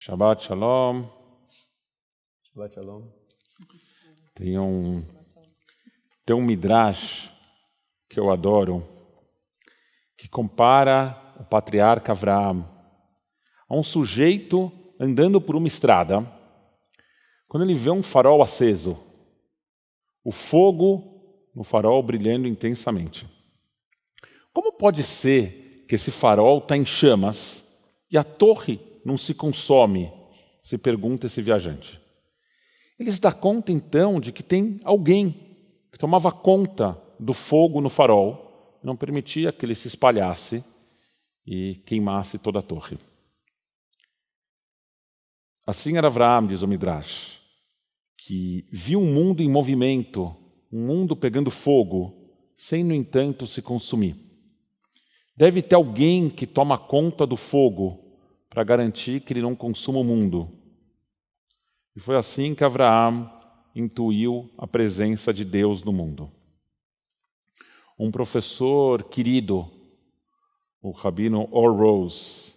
Shabbat Shalom. Shabbat Shalom. Tem um midrash que eu adoro, que compara o patriarca Avraham a um sujeito andando por uma estrada, quando ele vê um farol aceso, o fogo no farol brilhando intensamente. Como pode ser que esse farol está em chamas e a torre não se consome? Se pergunta esse viajante. Ele se dá conta, então, de que tem alguém que tomava conta do fogo no farol, não permitia que ele se espalhasse e queimasse toda a torre. Assim era Avraham, diz o Midrash, que viu um mundo em movimento, um mundo pegando fogo, sem, no entanto, se consumir. Deve ter alguém que toma conta do fogo para garantir que ele não consuma o mundo. E foi assim que Avraham intuiu a presença de Deus no mundo. Um professor querido, o Rabino Or Rose,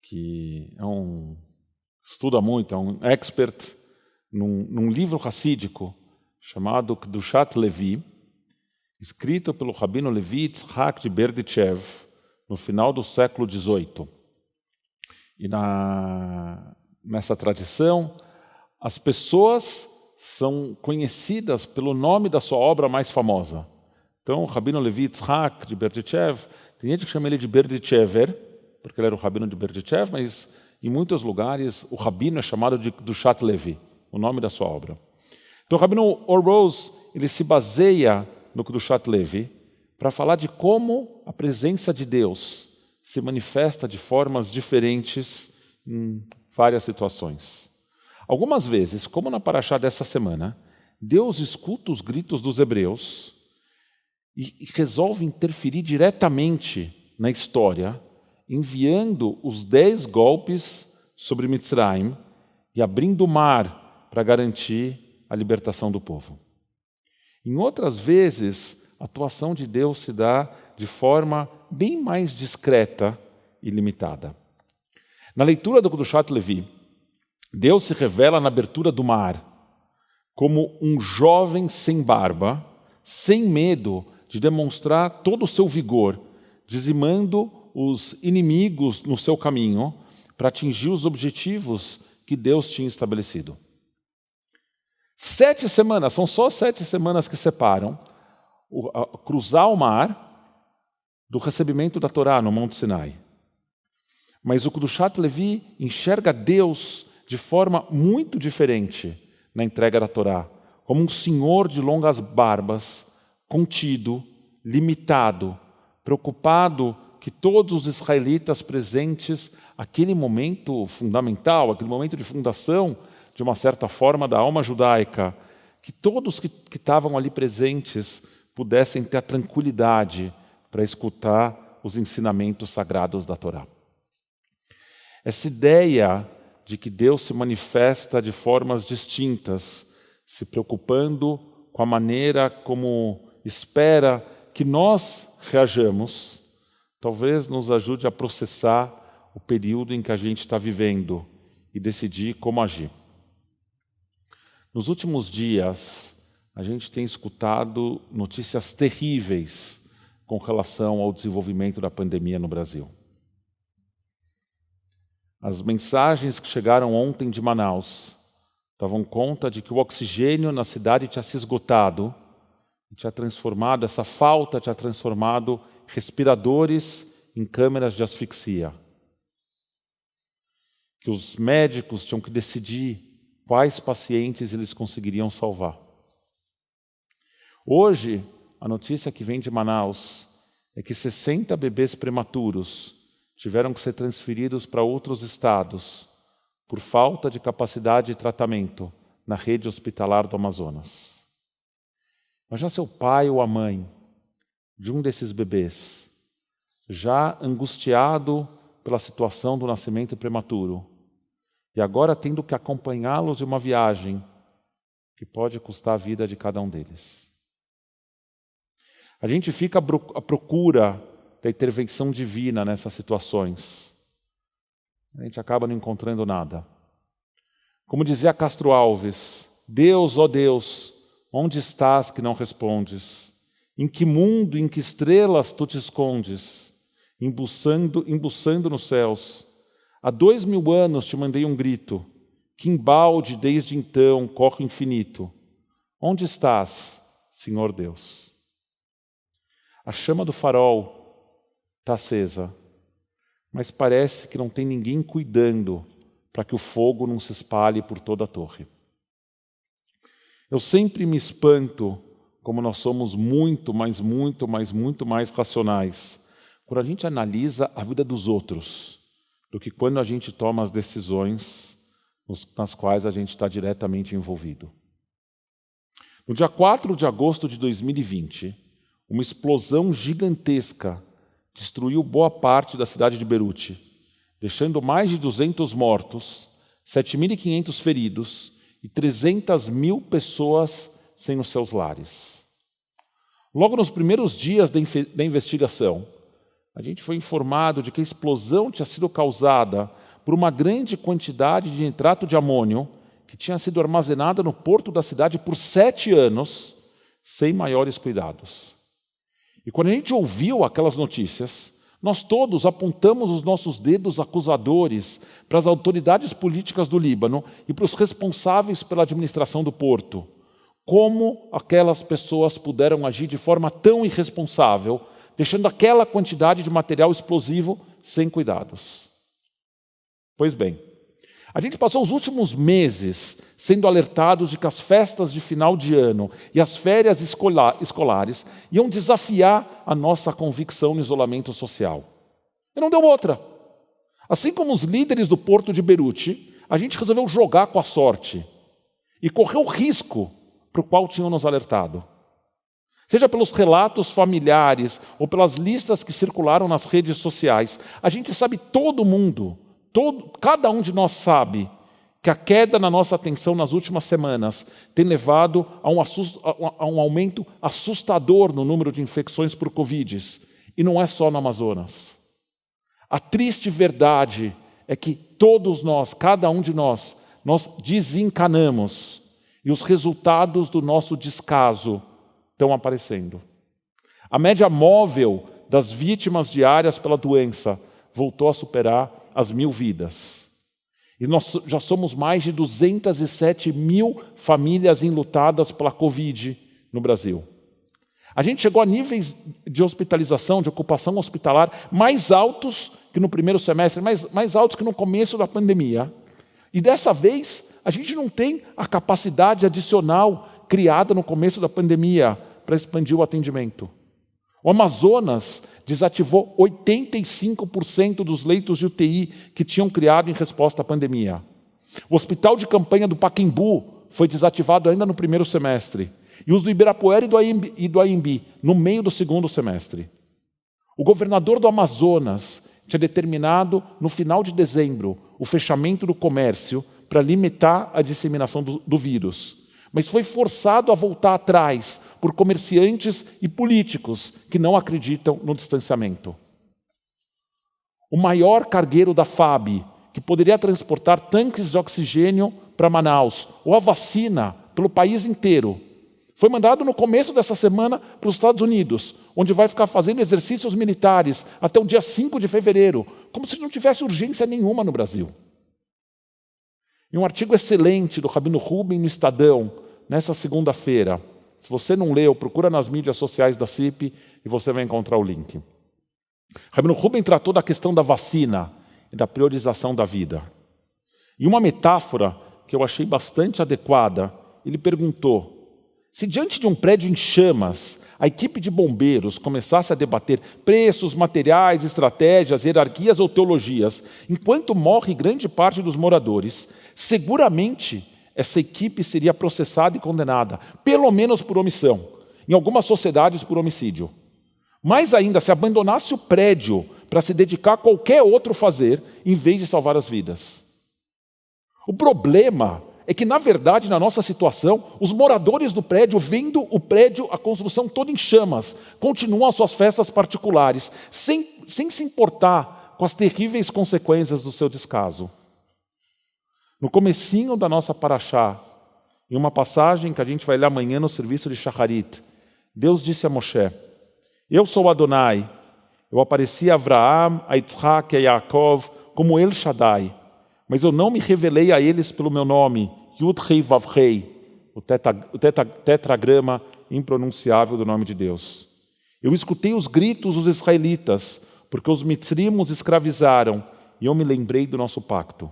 que estuda muito, é um expert num livro racídico chamado Kedushat Levi, escrito pelo Rabino Levi Yitzhak de Berdichev, no final do século XVIII. E nessa tradição, as pessoas são conhecidas pelo nome da sua obra mais famosa. Então, o Rabino Levi Yitzhak de Berdichev, tem gente que chama ele de Berdichever, porque ele era o Rabino de Berdichev, mas em muitos lugares o Rabino é chamado de Kedushat Levi, o nome da sua obra. Então, o Rabino Or Rose, ele se baseia no Kedushat Levi para falar de como a presença de Deus se manifesta de formas diferentes em várias situações. Algumas vezes, como na paraxá dessa semana, Deus escuta os gritos dos hebreus e resolve interferir diretamente na história, enviando os 10 golpes sobre Mitzrayim e abrindo o mar para garantir a libertação do povo. Em outras vezes, a atuação de Deus se dá de forma bem mais discreta e limitada. Na leitura do Kedushat Levi, Deus se revela na abertura do mar como um jovem sem barba, sem medo de demonstrar todo o seu vigor, dizimando os inimigos no seu caminho para atingir os objetivos que Deus tinha estabelecido. 7 semanas, são só 7 semanas que separam cruzar o mar do recebimento da Torá no Monte Sinai. Mas o Kedushat Levi enxerga Deus de forma muito diferente na entrega da Torá, como um senhor de longas barbas, contido, limitado, preocupado que todos os israelitas presentes, aquele momento fundamental, aquele momento de fundação, de uma certa forma, da alma judaica, que todos que estavam ali presentes pudessem ter a tranquilidade para escutar os ensinamentos sagrados da Torá. Essa ideia de que Deus se manifesta de formas distintas, se preocupando com a maneira como espera que nós reajamos, talvez nos ajude a processar o período em que a gente está vivendo e decidir como agir. Nos últimos dias, a gente tem escutado notícias terríveis com relação ao desenvolvimento da pandemia no Brasil. As mensagens que chegaram ontem de Manaus davam conta de que o oxigênio na cidade tinha se esgotado, tinha transformado, essa falta tinha transformado respiradores em câmeras de asfixia. Que os médicos tinham que decidir quais pacientes eles conseguiriam salvar. Hoje, a notícia que vem de Manaus é que 60 bebês prematuros tiveram que ser transferidos para outros estados por falta de capacidade de tratamento na rede hospitalar do Amazonas. Mas já seu pai ou a mãe de um desses bebês, já angustiado pela situação do nascimento prematuro, e agora tendo que acompanhá-los em uma viagem que pode custar a vida de cada um deles. A gente fica à procura da intervenção divina nessas situações. a gente acaba não encontrando nada. Como dizia Castro Alves, Deus, ó Deus, onde estás que não respondes? Em que mundo, em que estrelas tu te escondes? Embuçando nos céus. Há 2000 anos te mandei um grito, que embalde desde então corre o infinito. Onde estás, Senhor Deus? A chama do farol está acesa, mas parece que não tem ninguém cuidando para que o fogo não se espalhe por toda a torre. Eu sempre me espanto como nós somos muito mais racionais quando a gente analisa a vida dos outros do que quando a gente toma as decisões nas quais a gente está diretamente envolvido. No dia 4 de agosto de 2020, uma explosão gigantesca destruiu boa parte da cidade de Beirute, deixando mais de 200 mortos, 7.500 feridos e 300 mil pessoas sem os seus lares. Logo nos primeiros dias da investigação, a gente foi informado de que a explosão tinha sido causada por uma grande quantidade de nitrato de amônio que tinha sido armazenada no porto da cidade por 7 anos, sem maiores cuidados. E quando a gente ouviu aquelas notícias, nós todos apontamos os nossos dedos acusadores para as autoridades políticas do Líbano e para os responsáveis pela administração do porto. Como aquelas pessoas puderam agir de forma tão irresponsável, deixando aquela quantidade de material explosivo sem cuidados? Pois bem, a gente passou os últimos meses sendo alertados de que as festas de final de ano e as férias escolares iam desafiar a nossa convicção no isolamento social. E não deu outra. Assim como os líderes do porto de Beirute, a gente resolveu jogar com a sorte e correu o risco para o qual tinham nos alertado. Seja pelos relatos familiares ou pelas listas que circularam nas redes sociais, a gente sabe, cada um de nós sabe que a queda na nossa atenção nas últimas semanas tem levado a um aumento assustador no número de infecções por Covid. E não é só no Amazonas. A triste verdade é que todos nós, cada um de nós desencanamos e os resultados do nosso descaso estão aparecendo. A média móvel das vítimas diárias pela doença voltou a superar as 1.000 vidas. E nós já somos mais de 207 mil famílias enlutadas pela Covid no Brasil. A gente chegou a níveis de hospitalização, de ocupação hospitalar, mais altos que no primeiro semestre, mais altos que no começo da pandemia. E dessa vez, a gente não tem a capacidade adicional criada no começo da pandemia para expandir o atendimento. O Amazonas desativou 85% dos leitos de UTI que tinham criado em resposta à pandemia. O hospital de campanha do Pacaembu foi desativado ainda no primeiro semestre. E os do Ibirapuera e do Aimbi, no meio do segundo semestre. O governador do Amazonas tinha determinado, no final de dezembro, o fechamento do comércio para limitar a disseminação do vírus. Mas foi forçado a voltar atrás por comerciantes e políticos que não acreditam no distanciamento. O maior cargueiro da FAB, que poderia transportar tanques de oxigênio para Manaus, ou a vacina pelo país inteiro, foi mandado no começo dessa semana para os Estados Unidos, onde vai ficar fazendo exercícios militares até o dia 5 de fevereiro, como se não tivesse urgência nenhuma no Brasil. Em um artigo excelente do Rabino Rubin no Estadão, nessa segunda-feira, se você não leu, procura nas mídias sociais da CIP e você vai encontrar o link. Rabino Rubin tratou da questão da vacina e da priorização da vida. E uma metáfora que eu achei bastante adequada, ele perguntou: se diante de um prédio em chamas, a equipe de bombeiros começasse a debater preços, materiais, estratégias, hierarquias ou teologias, enquanto morre grande parte dos moradores, seguramente essa equipe seria processada e condenada, pelo menos por omissão, em algumas sociedades por homicídio. Mais ainda, se abandonasse o prédio para se dedicar a qualquer outro fazer, em vez de salvar as vidas. O problema é que, na verdade, na nossa situação, os moradores do prédio, vendo o prédio, a construção toda em chamas, continuam as suas festas particulares, sem se importar com as terríveis consequências do seu descaso. No comecinho da nossa paraxá, em uma passagem que a gente vai ler amanhã no serviço de Shacharit, Deus disse a Moshe: eu sou Adonai, eu apareci a Avraham, a Yitzhak e a Yaakov como El Shaddai, mas eu não me revelei a eles pelo meu nome, Yud Rei Vav Rei, o tetragrama impronunciável do nome de Deus. Eu escutei os gritos dos israelitas, porque os mitzrim os escravizaram, e eu me lembrei do nosso pacto.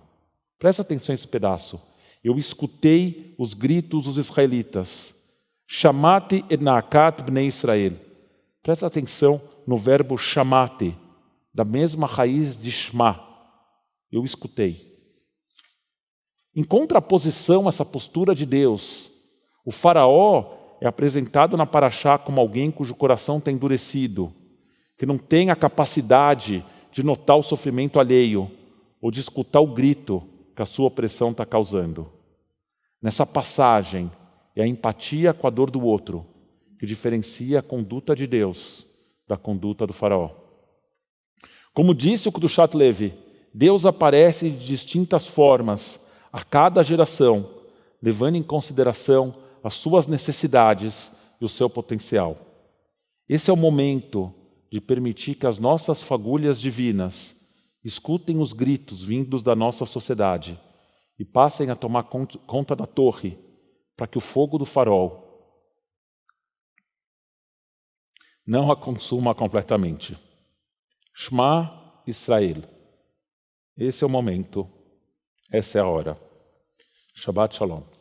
Presta atenção nesse pedaço. Eu escutei os gritos dos israelitas. Shamati et naakat bnei Israel. Presta atenção no verbo shamati, da mesma raiz de shma. Eu escutei. Em contraposição a essa postura de Deus, o faraó é apresentado na paraxá como alguém cujo coração está endurecido, que não tem a capacidade de notar o sofrimento alheio ou de escutar o grito que a sua opressão está causando. Nessa passagem, é a empatia com a dor do outro que diferencia a conduta de Deus da conduta do faraó. Como disse o Kudushat Levi, Deus aparece de distintas formas a cada geração, levando em consideração as suas necessidades e o seu potencial. Esse é o momento de permitir que as nossas fagulhas divinas escutem os gritos vindos da nossa sociedade e passem a tomar conta da torre, para que o fogo do farol não a consuma completamente. Shema Israel. Esse é o momento, essa é a hora. Shabbat Shalom.